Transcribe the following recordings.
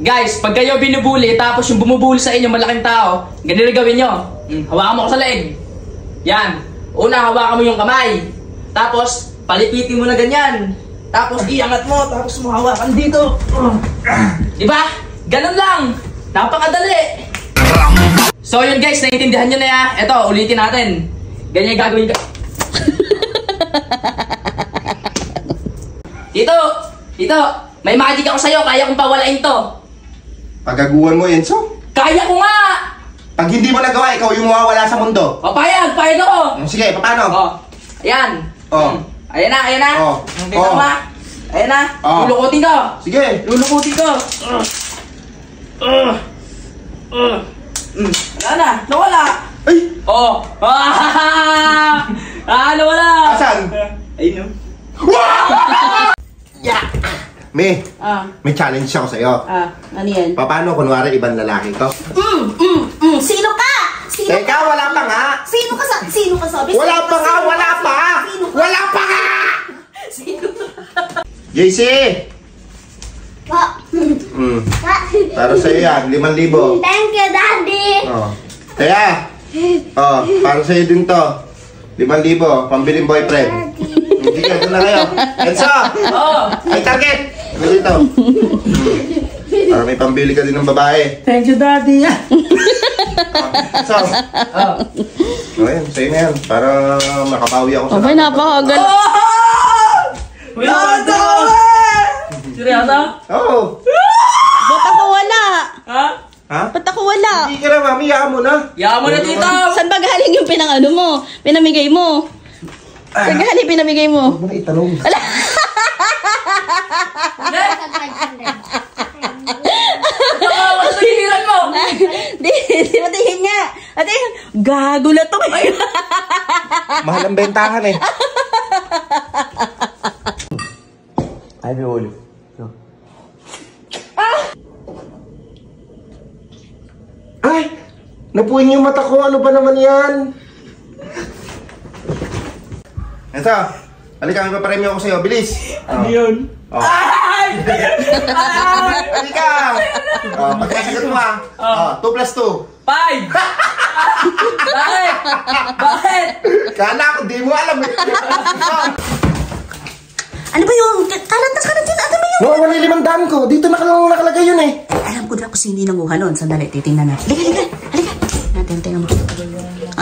Guys, pag kayo binubuli, tapos yung bumubuli sa inyo, malaking tao, ganito gawin nyo. Hawakan mo ko sa leeg. Yan. Una, hawakan mo yung kamay. Tapos, palipitin mo na ganyan. Tapos, iangat mo. Tapos, mo hawakan dito. Diba? Ganun lang. Napakadali. So, yun guys, naiintindihan nyo na ya. Eto, ulitin natin. Ganyan yung gagawin ka. Tito, may magic ako sa'yo. Kaya kong pawalain to. Pagaguhan mo, Enzo? Kaya ko nga! Pag hindi mo nagawa, ikaw yung mawawala sa mundo. O, payag ako! Sige, paano? O, ayan. Ayan na. Kita mo ba? Ayan na. Lulukutin ko. Sige. Lulukutin ko. Wala na. Nawala. Ay! Nawala. Asan? Ayun o. Yeah! May challenge ako sa'yo. Ano yan? Paano kunwari ibang lalaki ko? Sino ka? Teka, wala pa nga! Sino ka sabi? Wala pa nga! Wala pa nga! Sino? JC! Para sa'yo yan, 5,000. Thank you, Daddy! Kaya, para sa'yo din to. 5,000, pambiling boyfriend. Hindi ka, doon na kayo. Enzo! May target! Dito. Para may pambili ka din ng babae. Thank you, Daddy. So, ayun, sa'yo na yan. Para makabawi ako sa... Okay, napakagal. Seryoso? Oo. Ba't ako wala? Ha? Ba't ako wala? Hindi ka na, mami. Yaan mo na. Yaan mo na, tito. Saan ba galing yung pinamigay mo? Saan galing pinamigay mo? Huwag mo na itanong. Ala! Hiniran mo! Di matihin nga! Ate, gago na to. Mahal ang bentahan eh. Ay, may ulo. Ay! Napuin yung mata ko. Ano ba naman yan? Ito. Halika, may paparemyo ako sa'yo. Bilis! Ano yun? Halika! Pagkasagot mo 2 plus 2. 5! Bakit? Kala ko, di mo alam eh. Ano ba yun? Kalantas ka na dito. Ano ba yun? Wala yung 500 ko. Dito nakalagay yun eh. Alam ko na kung sino yung nanguha nun. Sandali, titingnan natin. Halika. Tingnan mo.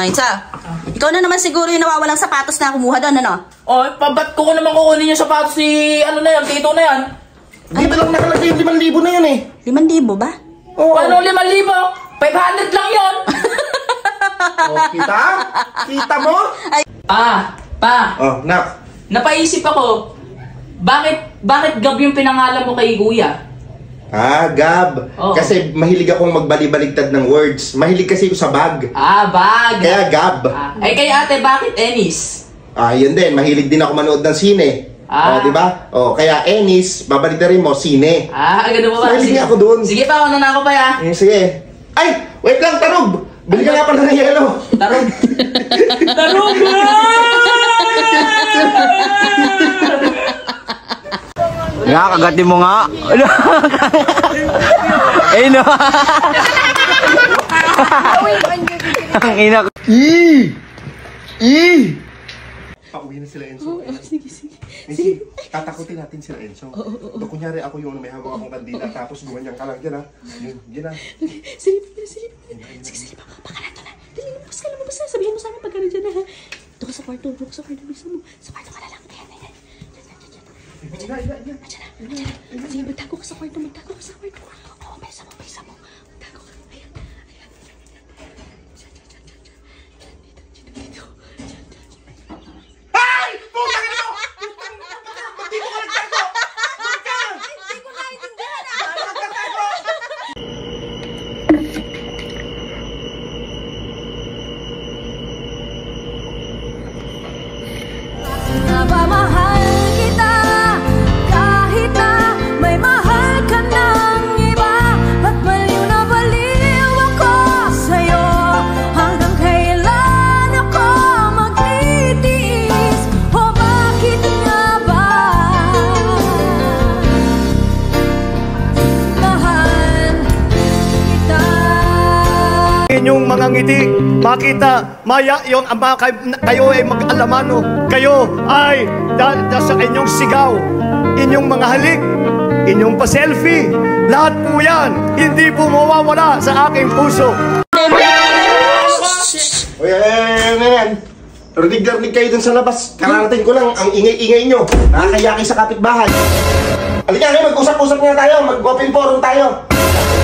Insa. Ikaw na naman siguro yung nawawalang sapatos na kumuha doon, ano? Ba't ko naman kukunin yung sapatos si, tito na yan? Dito lang nakalagay yung 5,000 na yun eh. 5,000 ba? Oo. Paano 5,000? 500 lang yun! Kita? Kita mo? Nak. Napaisip ako, bakit Gab yung pinangalan mo kay Kuya? Gab. Kasi mahilig akong magbali-baligtad ng words. Mahilig kasi ako sa bag. Bag. Kaya Gab. Kay ate, bakit Ennis? Yun din. Mahilig din ako manood ng sine. Diba? Kaya Ennis, babalik na rin mo, sine. Ganun ba? Mahilig ako dun. Sige pa, ano na ako pa ya? Sige. Ay! Wait lang, Tarog! Bili ka nga pala ng yelo. Tarog! Tarog! Nakakagatin mo nga. Eh no. Ang ina ko. Pauwi na sila Enzo. Sige. Tatakutin natin sila Enzo. Kunyari ako yung may hawak akong kandila tapos gumanyan ka lang dyan ha. Yun na. Sige, baka nato na. Dali, lumabas ka na. Sabihin mo sa amin pagka nandiyan na ha. Ito ka sa kwarto. Sa kwarto ka na lang. Ayan. Sige, magtago ka sa kwarto. Oo, pesa mo. Magtago ka. Ayan. Dito. Ay! Putang ina mo! Ba't dito ka nagtago? Hindi ko naintindihan. Nagtatago! Napamahal kita kahit na may mahal ka ng iba. inyong mga ngiti, makita, maya yung kayo ay mag-alamano. Kayo ay sa inyong sigaw, inyong mga halik, inyong pa-selfie. Lahat po yan, hindi po mawawala sa aking puso. Uy, yan. Rinig-rinig kayo dun sa labas. Kararating ko lang, ang ingay-ingay nyo. Nakakayaki sa kapitbahay. Halika kayo, mag-usap-usap nga tayo. Mag-open forum tayo.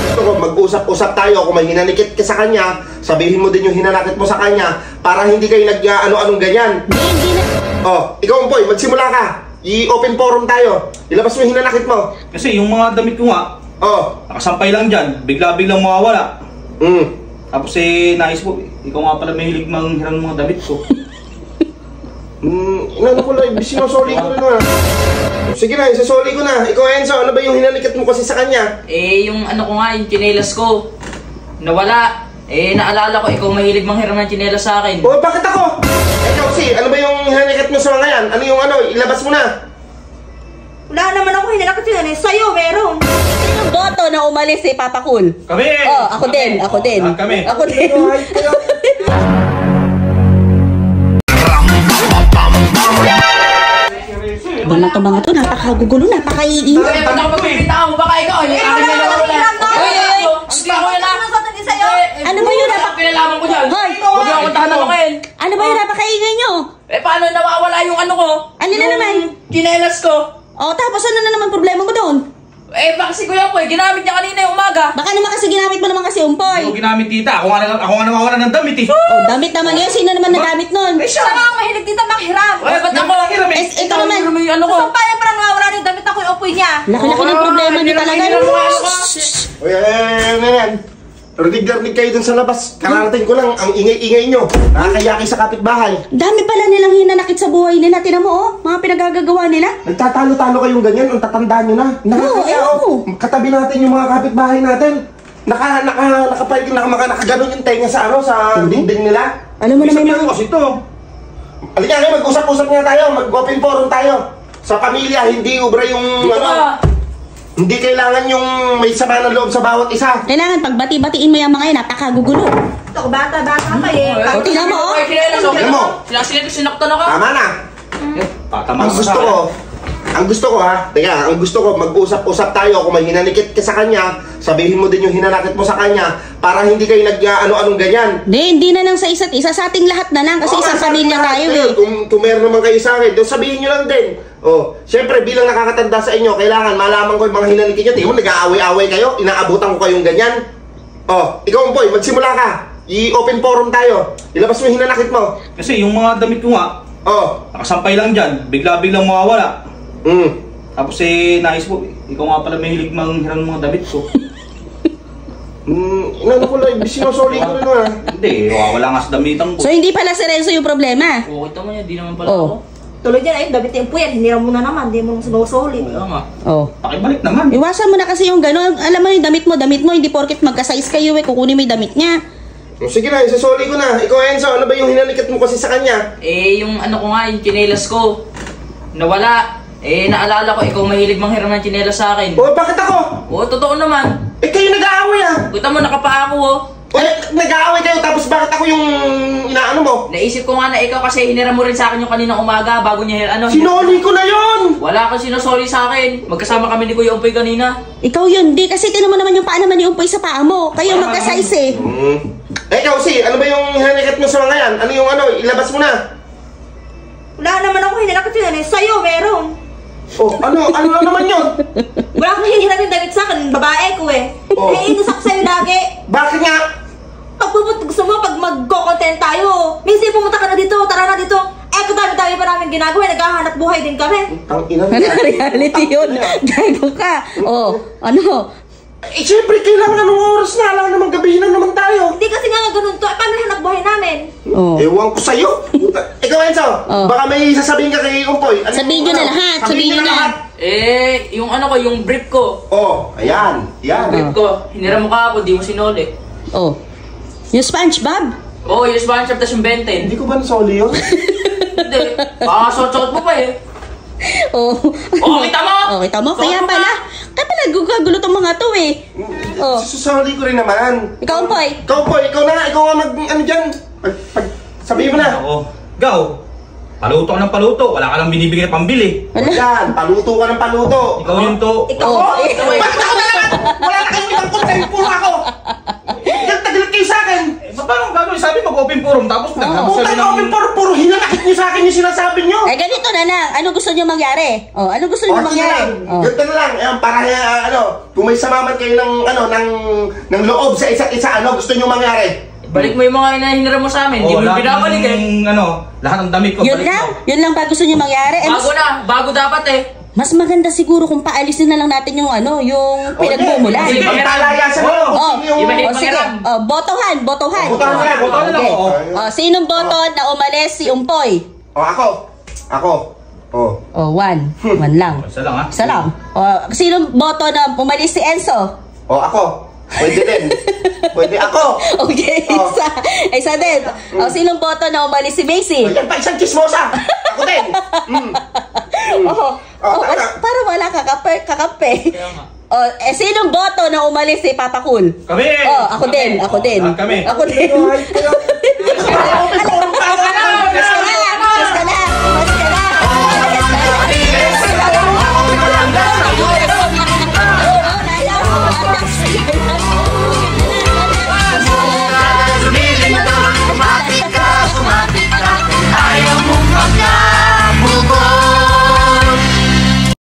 Gusto ko, mag-usap-usap tayo. Kung may hinanikit ka sa kanya, sabihin mo din yung hinanakit mo sa kanya para hindi kayo nag-ano-anong ganyan. Oh, ikaw, Umpoy, magsimula ka. I-open forum tayo. Ilabas mo yung hinanakit mo. Kasi yung mga damit ko nga, nakasampay lang dyan. Bigla-biglang mawawala. Tapos nais po, ikaw nga pala may hilig manghiram ng mga damit ko. Inano ko lang, sinusoli ko rin na. Sige na, isasoli ko na. Ikaw, Enzo, ano ba yung hinalikat mo kasi sa kanya? Yung ano ko nga, yung tsinelas ko. Nawala. Naalala ko, ikaw mahilig manghiram ng tsinelas sa akin. Oh, bakit ako? Ikaw, ano ba yung hinalikat mo sa mga yan? Ano yung ilabas mo na? Wala naman ako hinanakit yun. Sa'yo, meron. Sinong boto na umalis si Papa Cool? Kami! Oh, ako din. Ako din. Kami. Ako din. Mga to, napakagugulo, napakaiinit. Ba't ako magpipinta mo? Baka ikaw, yung akin na lang wala. Hindi ako yan Ano ba yun? Pinalaman ko dyan. Hoy! Huwag yung akuntahan ako ngayon. Ano ba yun? Napakaingay nyo? Paano nawawala yung ano ko? Ano na naman? Tsinelas ko. Oh, tapos ano na naman problema mo doon? Baka si Kuya Poy, ginamit niya kanina yung umaga. Baka naman kasi ginamit mo naman kasi umpoy. Hindi ko ginamit, tita. Ako nga nawawala ng damit eh. Oh, damit naman yun. Sino naman nagamit nun? Siya nga ang mahilig dito manghiram. Ba't ako? Ikaw naman. Yung ano ko. Sampayan parang nawawala yung damit ako yung upoy niya. Laki-laki ng problema niyo talaga. Uy, yan. Rinig-rinig kayo dun sa labas. Kararating ko lang, ang ingay-ingay nyo. Nakakayaki sa kapitbahay. Dami pala nilang hinanakit sa buhay nila. Tinan mo, oh. Mga pinagagagawa nila. Nagtatalo-talo kayong ganyan, ang tatandaan nyo na. Nakakaya, katabi natin yung mga kapitbahay natin. Nakaganon yung tenga sa sa dingding nila. Alam mo na may mga... Kasi ito. Halika kayo, mag-usap-usap nga tayo. Mag-open forum tayo. Sa pamilya, hindi ubra yung hindi kailangan yung may sama ng loob sa bawat isa. Kailangan pagbati-batiin mo yung mga yun. Napakagugulo. Ito, bata pa eh. O, tingnan mo, oh. Tingnan mo. Sinaktan ako. Tama na. Ang gusto ko teka, ang gusto ko mag-usap-usap tayo. Kung may hinanikit ka sa kanya, sabihin mo din yung hinanakit mo sa kanya para hindi kayo nag-ano-anong ganyan. Hindi na lang sa isa't isa. Sa ating lahat na lang. Kasi isang pamilya tayo eh. Kung meron naman kayo sa akin, sabihin nyo lang din. Siyempre bilang nakakatanda sa inyo, kailangan malaman ko yung mga hinanikit nyo. Tingnan mo, nag-aaway-aaway kayo, inaabutan ko kayong ganyan. Ikaw, Boy, magsimula ka. I-open forum tayo. Ilabas mo yung hinanakit mo. Kasi yung mga damit ko nga, nakasampay lang dyan. Bigla-biglang mawawala. Tapos nais po, ikaw nga pala may hilig manghiram ng mga damit ko. Inano ko lang, sinusoli ko rin Hindi, wala nga sa damitan ko. So hindi pala si Renzo yung problema. Kita mo niya, di naman pala ako. Tuloy dyan, damit yung puyan. Hiniram mo na naman. Hindi mo nang sinusuli. Kaya nga. Pakibalik naman. Iwasan mo na kasi yung gano'n. Alam mo yung damit mo. Hindi porket magka-size kayo kukunin mo yung damit niya. Sige na, isasoli ko na. Ikaw, Enzo, ano ba yung hinalikat mo kasi sa kanya? Yung ano ko nga, yung tsinelas ko. Nawala. Naalala ko, ikaw mahilig manghiram ng tsinelas sa akin. Bakit ako? Totoo naman. Kayo nag-aaway Kita mo, nakapaa ako nag-aaway kayo, tapos bakit ako yung inaano mo? Naisip ko nga na ikaw kasi hiniram mo rin sa akin yung kaninang umaga bago niya Sinoli ko na yun! Wala kang sinusoli sa akin. Magkasama kami ni Kuya Umpoy kanina. Ikaw yun, di kasi tinan mo naman yung paa naman ni Umpoy sa paa mo. Kayo magka-size eh. Ikaw ano ba yung hinanikat mo sa mga yan? Ano yung ilabas mo na? Wala naman ako hinanakit yun. Sa'yo, meron. Ano naman yun? Wala akong hinihiram yung damit sa akin. Babae ko eh. Inis ako sa'yo lagi. Bakit nga? Gusto mo pag mag-content tayo. Minsan pumunta ka na dito, tara na dito. Kadami-dami pa namin ginagawa. Naghahanap buhay din kami. Ang ina Reality yun. Gago ka. Siyempre, kailangan ng oras na. Alam naman, gabihin na naman tayo. Hindi kasi nga ganun to. Paano hanap buhay namin? Ewan ko sa'yo. Ikaw, Enzo, baka may sasabihin ka kay Umpoy. Sabihin nyo na lahat. Sabihin nyo na. Yung ano ko, yung brief ko. Ayan. Brief ko. Hiniram mo ka ako, di mo sinoli. Yung SpongeBob? Yung SpongeBob, tas yung Benten. Hindi ko ba nasoli yun? Hindi. Baka suot-suot mo pa eh. Oh. Oh, kita mo? Oh, kita mo? Kaya Sorry pala. Kaya pala gugulo tong mga to eh. Oh. Susuli ko rin naman. Ikaw, Poy. Ikaw na. Ikaw nga ano dyan. Sabihin mo na. Oo. Gaw, paluto ka ng paluto. Wala ka lang binibigay na pambili. Yan, paluto ka ng paluto. Ikaw yun to. Ikaw. Bakit ako na lang? Wala na kayong ibang content, puro ako. Tagilit kayo sa akin. Paano gagawin? Sabi mag-open forum tapos Putang open puro hinanakit niyo sa akin yung sinasabi niyo. Eh, ganito na lang. Ano gusto nyo mangyari? Oh, ano gusto nyo Sige mangyari? lang. Oh. Ganito na lang. Ayan, para kung may samaman kayo ng loob sa isa't isa, ano gusto niyo mangyari? Balik mo yung mga hinahinira mo sa amin. Hindi mo yung binabalik eh. Lahat ng damit ko. Yun lang? Yun lang ba gusto nyo mangyari? Eh, Bago na. Bago dapat eh. mas maganda siguro kung paalisin na lang natin yung yung pinagmumulan. Sige. Ang palayasan mo. Oh, Iba- sige. Oh, botohan. Botohan na, botohan na. Okay. Oo. Oh, sinong boto na umalis si Umpoy? Ako. Oh, one. One lang. Isa lang ha. Isa lang. Oh, sinong boto na umalis si Enzo? Ako. Pwede din. Pwede ako. Okay, Oh. isa din. Oh, sinong boto na umalis si Macy? Yan pa isang chismosa. Ako din. Para wala kakape. Oh, sinong boto na umalis si Papa Cool? Kami! Oh, ako din. Kami. Ako din.